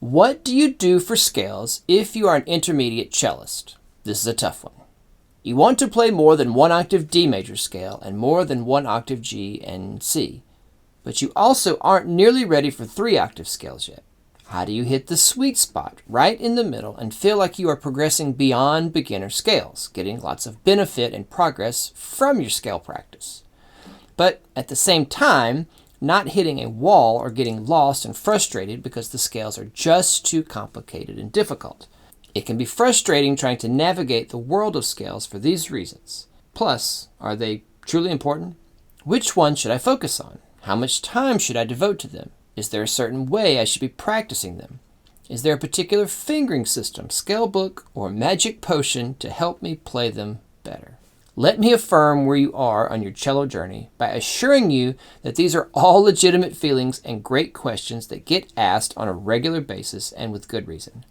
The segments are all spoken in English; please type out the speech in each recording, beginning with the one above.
What do you do for scales if you are an intermediate cellist? This is a tough one. You want to play more than one octave D major scale and more than one octave G and C, but you also aren't nearly ready for 3-octave scales yet. How do you hit the sweet spot right in the middle and feel like you are progressing beyond beginner scales, getting lots of benefit and progress from your scale practice, but at the same time, not hitting a wall or getting lost and frustrated because the scales are just too complicated and difficult? It can be frustrating trying to navigate the world of scales for these reasons. Plus, are they truly important? Which one should I focus on? How much time should I devote to them? Is there a certain way I should be practicing them? Is there a particular fingering system, scale book, or magic potion to help me play them better? Let me affirm where you are on your cello journey by assuring you that these are all legitimate feelings and great questions that get asked on a regular basis and with good reason.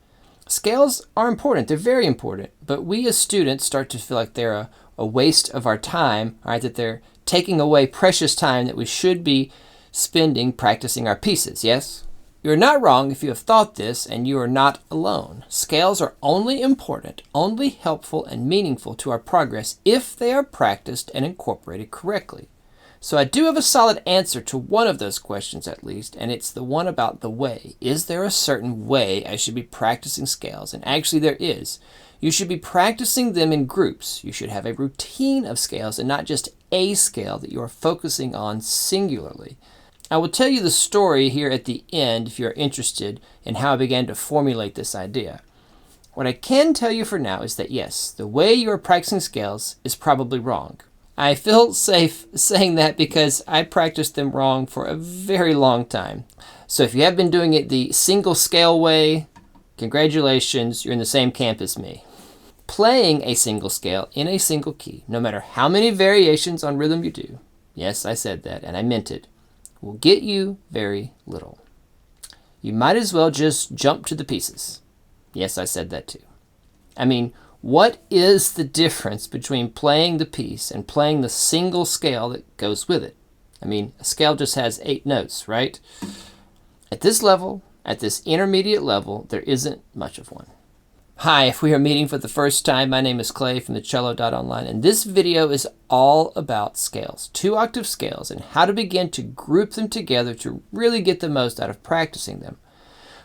Scales are important, they're very important, but we as students start to feel like they're a waste of our time, right? That they're taking away precious time that we should be spending practicing our pieces, yes? You're not wrong if you have thought this, and you are not alone. Scales are only important, only helpful and meaningful to our progress if they are practiced and incorporated correctly. So I do have a solid answer to one of those questions at least, and it's the one about the way. Is there a certain way I should be practicing scales? And actually there is. You should be practicing them in groups. You should have a routine of scales and not just a scale that you are focusing on singularly. I will tell you the story here at the end if you are interested in how I began to formulate this idea. What I can tell you for now is that yes, the way you are practicing scales is probably wrong. I feel safe saying that because I practiced them wrong for a very long time. So if you have been doing it the single scale way, congratulations, you're in the same camp as me. Playing a single scale in a single key, no matter how many variations on rhythm you do, yes, I said that and I meant it, will get you very little. You might as well just jump to the pieces. Yes, I said that too. I mean, what is the difference between playing the piece and playing the single scale that goes with it? I mean, a scale just has 8 notes, right? At this level, at this intermediate level, there isn't much of one. Hi, if we are meeting for the first time, my name is Clay from the Cello.online, and this video is all about scales, 2-octave scales, and how to begin to group them together to really get the most out of practicing them.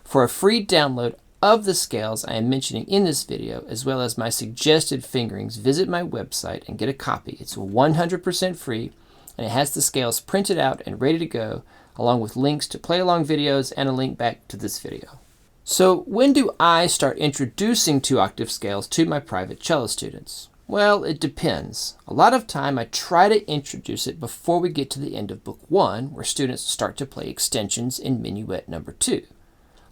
For a free download of the scales I am mentioning in this video, as well as my suggested fingerings, visit my website and get a copy. It's 100% free, and it has the scales printed out and ready to go, along with links to play-along videos and a link back to this video. So when do I start introducing 2-octave scales to my private cello students? Well, it depends. A lot of time I try to introduce it before we get to the end of book 1, where students start to play extensions in minuet number 2.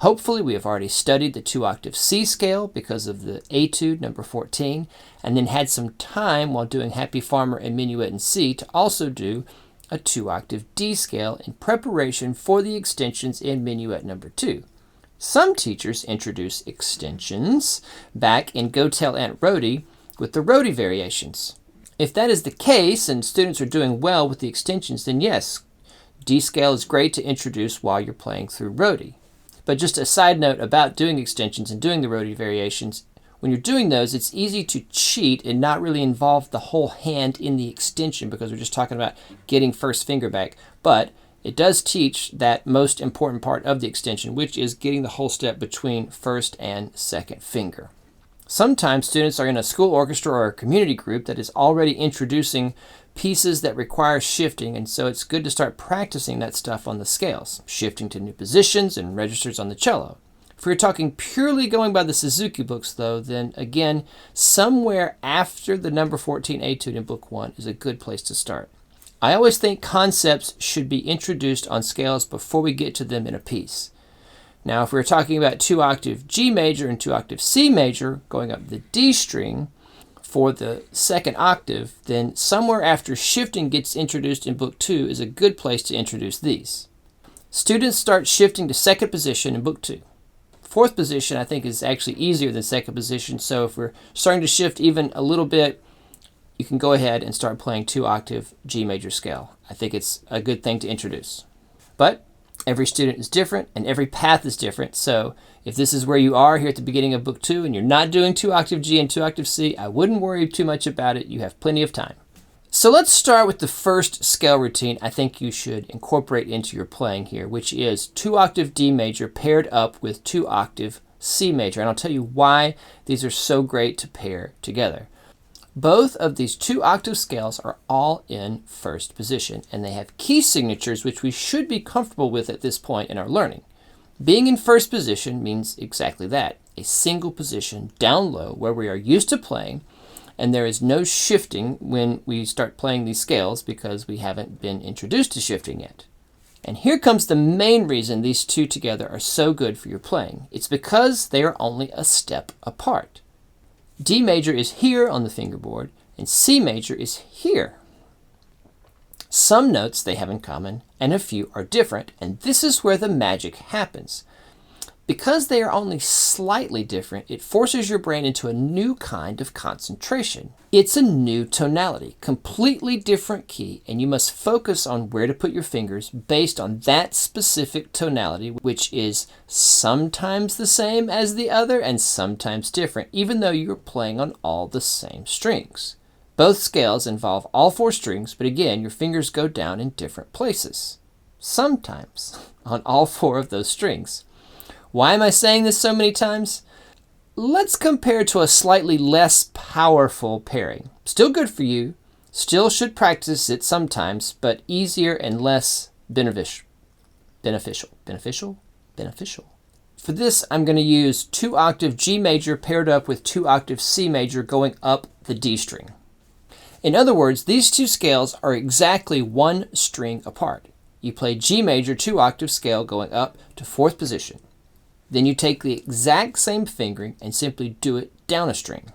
Hopefully we have already studied the 2-octave C scale because of the etude number 14, and then had some time while doing Happy Farmer and minuet in C to also do a 2-octave D scale in preparation for the extensions in minuet number 2. Some teachers introduce extensions back in Go Tell Aunt Rhody with the Rhody variations. If that is the case and students are doing well with the extensions, then yes, D scale is great to introduce while you're playing through Rhody. But just a side note about doing extensions and doing the Rhody variations, when you're doing those, it's easy to cheat and not really involve the whole hand in the extension because we're just talking about getting first finger back. But it does teach that most important part of the extension, which is getting the whole step between first and second finger. Sometimes students are in a school orchestra or a community group that is already introducing pieces that require shifting, and so it's good to start practicing that stuff on the scales, shifting to new positions and registers on the cello. If we're talking purely going by the Suzuki books, though, then again, somewhere after the number 14 etude in book 1 is a good place to start. I always think concepts should be introduced on scales before we get to them in a piece. Now, if we're talking about 2-octave G major and 2-octave C major going up the D string for the second octave, then somewhere after shifting gets introduced in Book 2 is a good place to introduce these. Students start shifting to second position in Book 2. Fourth position, I think, is actually easier than second position, so if we're starting to shift even a little bit, you can go ahead and start playing 2-octave G major scale. I think it's a good thing to introduce. But every student is different and every path is different, so if this is where you are here at the beginning of Book 2 and you're not doing 2-octave G and 2-octave C, I wouldn't worry too much about it. You have plenty of time. So let's start with the first scale routine I think you should incorporate into your playing here, which is 2-octave D major paired up with 2-octave C major. And I'll tell you why these are so great to pair together. Both of these 2-octave scales are all in first position, and they have key signatures which we should be comfortable with at this point in our learning. Being in first position means exactly that, a single position down low where we are used to playing, and there is no shifting when we start playing these scales because we haven't been introduced to shifting yet. And here comes the main reason these two together are so good for your playing. It's because they are only a step apart. D major is here on the fingerboard, and C major is here. Some notes they have in common, and a few are different, and this is where the magic happens. Because they are only slightly different, it forces your brain into a new kind of concentration. It's a new tonality, completely different key, and you must focus on where to put your fingers based on that specific tonality, which is sometimes the same as the other and sometimes different, even though you're playing on all the same strings. Both scales involve all 4 strings, but again, your fingers go down in different places. Sometimes on all 4 of those strings. Why am I saying this so many times? Let's compare to a slightly less powerful pairing. Still good for you, still should practice it sometimes, but easier and less beneficial. For this, I'm going to use 2-octave G major paired up with 2-octave C major going up the D string. In other words, these two scales are exactly 1 string apart. You play G major 2-octave scale going up to 4th position. Then you take the exact same fingering and simply do it down a string.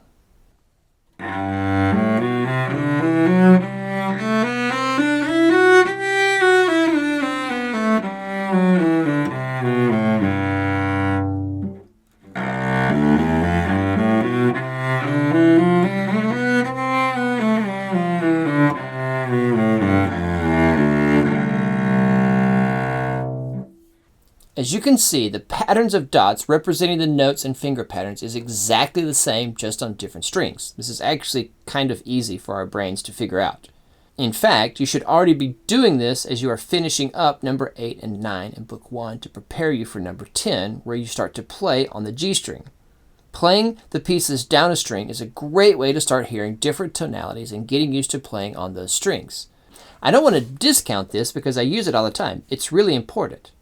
As you can see, the patterns of dots representing the notes and finger patterns is exactly the same, just on different strings. This is actually kind of easy for our brains to figure out. In fact, you should already be doing this as you are finishing up number 8 and 9 in Book 1 to prepare you for number 10, where you start to play on the G string. Playing the pieces down a string is a great way to start hearing different tonalities and getting used to playing on those strings. I don't want to discount this because I use it all the time. It's really important.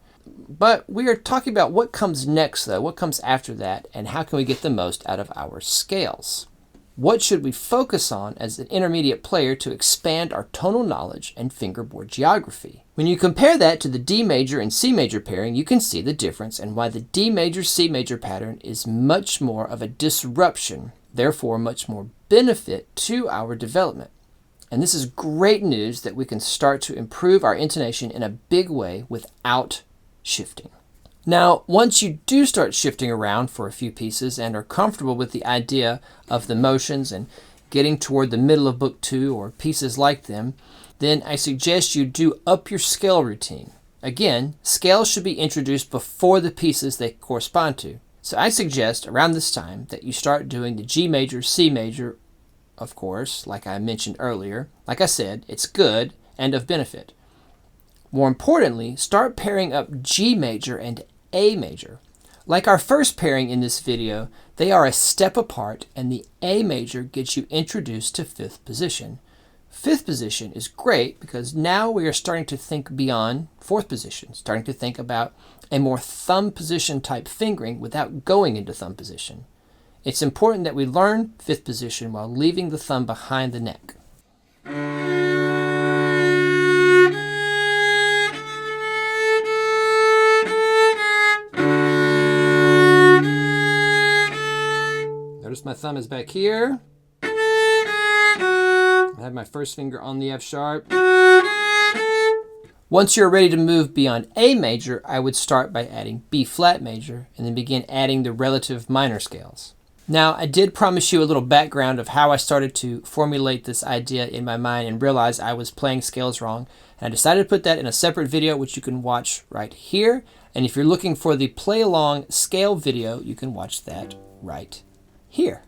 But we are talking about what comes next, though, what comes after that, and how can we get the most out of our scales. What should we focus on as an intermediate player to expand our tonal knowledge and fingerboard geography? When you compare that to the D major and C major pairing, you can see the difference and why the D major C major pattern is much more of a disruption, therefore much more benefit to our development. And this is great news that we can start to improve our intonation in a big way without shifting. Now, once you do start shifting around for a few pieces and are comfortable with the idea of the motions and getting toward the middle of Book 2 or pieces like them, then I suggest you do up your scale routine. Again, scales should be introduced before the pieces they correspond to. So I suggest around this time that you start doing the G major, C major, of course, like I mentioned earlier. Like I said, it's good and of benefit. More importantly, start pairing up G major and A major. Like our first pairing in this video, they are a step apart, and the A major gets you introduced to 5th position. 5th position is great because now we are starting to think beyond 4th position, starting to think about a more thumb position type fingering without going into thumb position. It's important that we learn 5th position while leaving the thumb behind the neck. Notice my thumb is back here. I have my first finger on the F sharp. Once you're ready to move beyond A major, I would start by adding B flat major and then begin adding the relative minor scales. Now, I did promise you a little background of how I started to formulate this idea in my mind and realized I was playing scales wrong. And I decided to put that in a separate video, which you can watch right here. And if you're looking for the play along scale video, you can watch that right here.